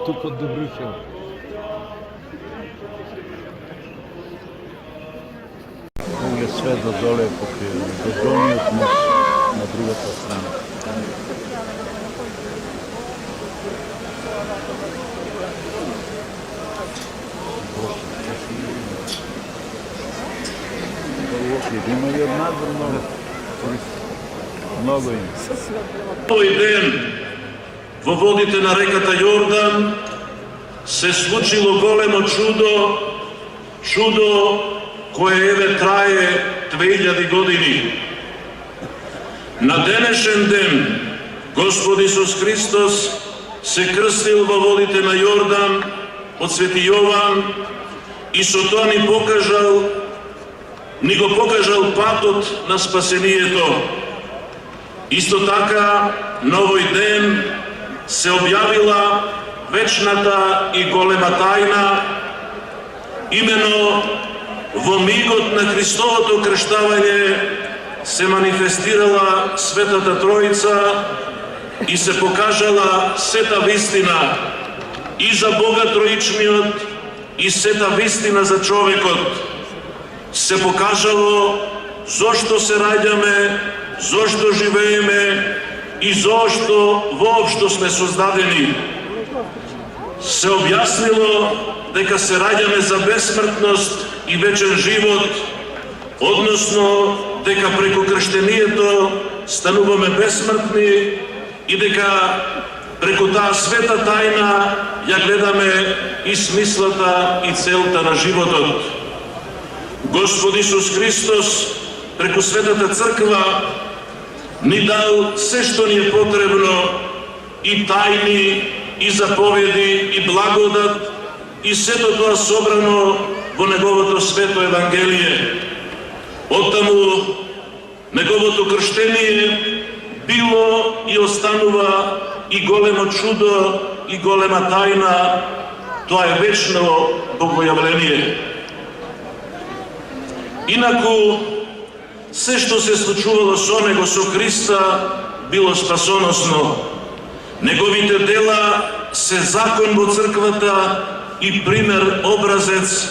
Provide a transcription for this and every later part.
Чув под Добрищем. Ovdje sve do dole pokriveno, do donijeg mosta na drugata strana. Ima i od nadzor mnogo ima. Овој ден во водите на реката Јордан се случило големо чудо кое еве трае 2000 години. На денешен ден Господ Исус Христос се крстил во водите на Јордан од Свети Јован и со тоа ни го покажал патот на спасението. Исто така, на овој ден се објавила вечната и голема тајна, имено во мигот на Христовото крштавање се манифестирала Светата Троица и се покажала сета вистина и за Бога Троичниот и сета вистина за човекот. Се покажало зошто се раѓаме, зошто живееме и зошто воопшто сме создадени. Се објаснило дека се раѓаме за бесмртност и вечен живот, односно дека преку крштението стануваме бесмртни и дека преку таа света тајна ја гледаме и смислата и целта на животот. Господ Исус Христос преку Светата Црква ни дал се што ни е потребно, и тајни, и заповеди, и благодат, и сето тоа собрано во Неговото свето Евангелие. Оттаму Неговото крштение било и останува и големо чудо, и голема тајна, тоа е вечно богојавление. Инаку, се што се случувало со Него, со Христа, било спасоносно. Неговите дела се закон во црквата и пример, образец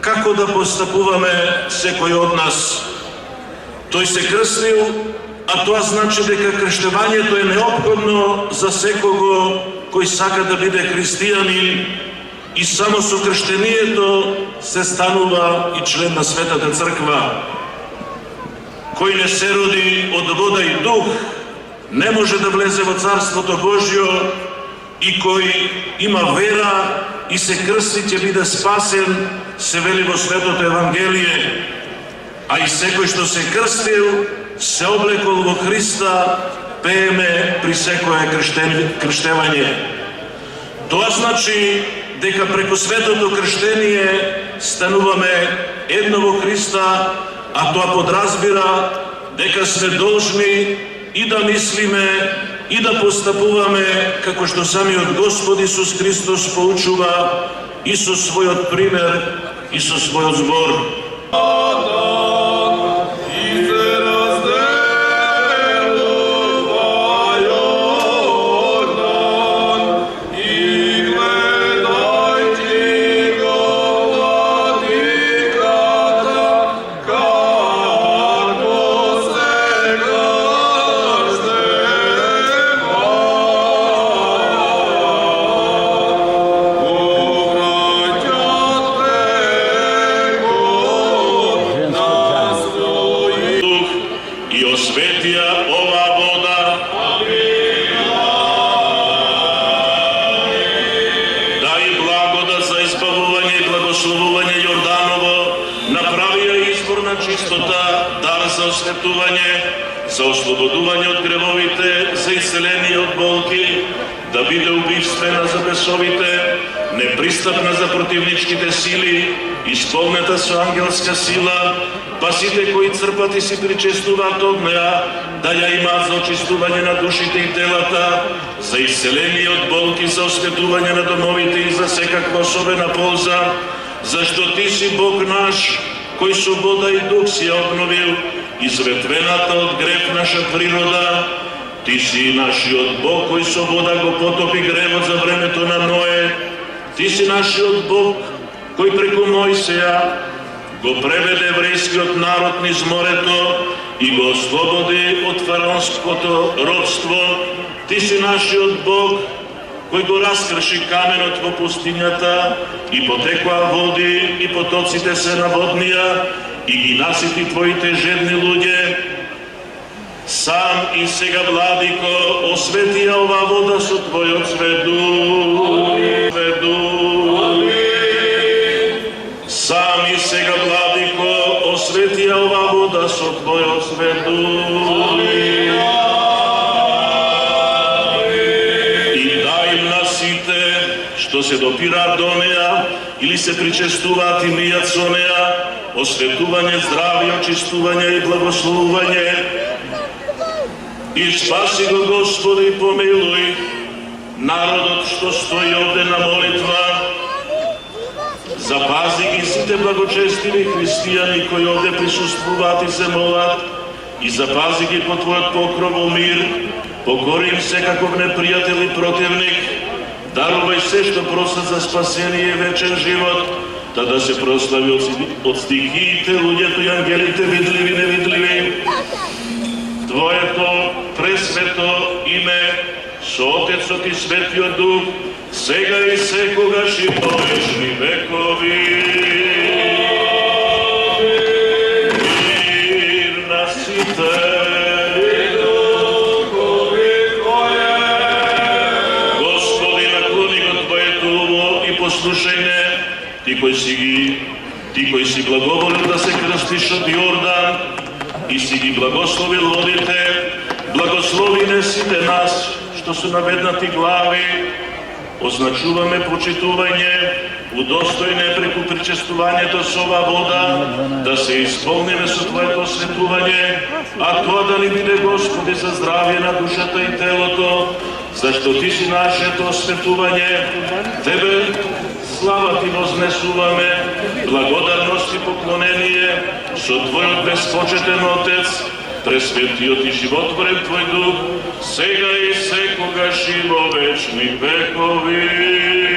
како да постапуваме секој од нас. Тој се крстил, а тоа значи дека крштевањето е неопходно за секого кој сака да биде христијанин, и само со крштението се станува и член на Светата Црква. Кој не се роди од вода и дух, не може да влезе во Царството Божјо, и кој има вера и се крсти ќе биде спасен, се вели во Светото Евангелие. А и секој што се крстил, се облекол во Христа, пееме при секое крштевање. Тоа значи дека преку светото крштение стануваме едно во Христа, а тоа подразбира дека сме должни и да мислиме и да постапуваме како што самиот Господ Исус Христос поучува и со својот пример и со својот збор. За ослободување од гревовите, за исцеление од болки, да биде убивствена за бесовите, непристапна за противничките сили, исполнета со ангелска сила, па сите кои црпат и си причестуваат од неа, да ја имаат за очистување на душите и телата, за исцеление од болки, за осветување на домовите и за секаква особена полза, зашто Ти си Бог наш, кој со вода и дух си ја обновил изветвената од грев наша природа. Ти си нашиот Бог, кој со вода го потопи гревот за времето на Ное. Ти си нашиот Бог, кој преку Мојсеја го преведе еврејскиот народ низ морето и го ослободи од фараонското робство. Ти си нашиот Бог, кој го раскрши каменот во пустињата и потекоа води и потоците се наводнија и ги насити Твоите жедни луѓе. Сам и сега, Владико, осветија ова вода со Твојот свет дух. Сам и сега, Владико, осветија ова вода со Твојот свет дух. И дај им на сите што се допираат до неа или се причестуваат и мијат со неа, осветување, здравје, очистување и благословување. И спаси го, Господи, и помилуј народот што стои овде на молитва. Запази ги сите благочестиви христијани кои овде присуствуваат и се молат, и запази ги по Твојот покров во мир. Покори им секаков непријател и противник. Дарувај се што просат за спасение и вечен живот, да се прослави од стихиите, луѓето и ангелите, видливи и невидливи. Твоето пресвето име со Отецот и Светиот Дух, сега и секогаш и по вечни векови. Мир на сите. Господи, наклони го Твоето уво и послушај ме, Ти кој си благоволил да се крстиш од Јордан, si gi blagoslovil vodite, blagoslovi nesite nas, što su navednati glavi, označuvame počituvanje, udostojne preku pričestuvanje s ova voda, da se isполниме со Твоето светување, а тоа да ни биде, Господи, за здравје на душата и телото, зашто Ти си нашето светување, Тебе слава Ти вознесуваме, благодарност и поклонение со Твојот безпочетен Отец, пресветиот и животворен Твој Дух, сега и секогаш и во вечни векови.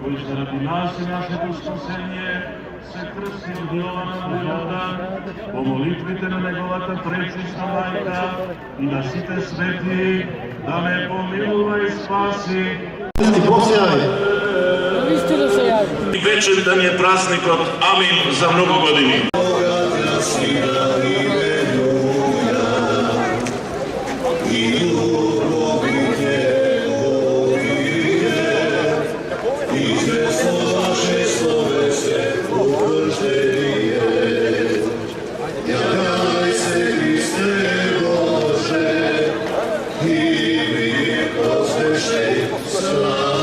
Koji se radi nas i našето spasenje se krsti od Jovana Jordan, po molitvite na неговата пречиста мајка и на сите свети, да ме помилува и спаси. И вечер да ни е празникот, амин, за многу години. Slava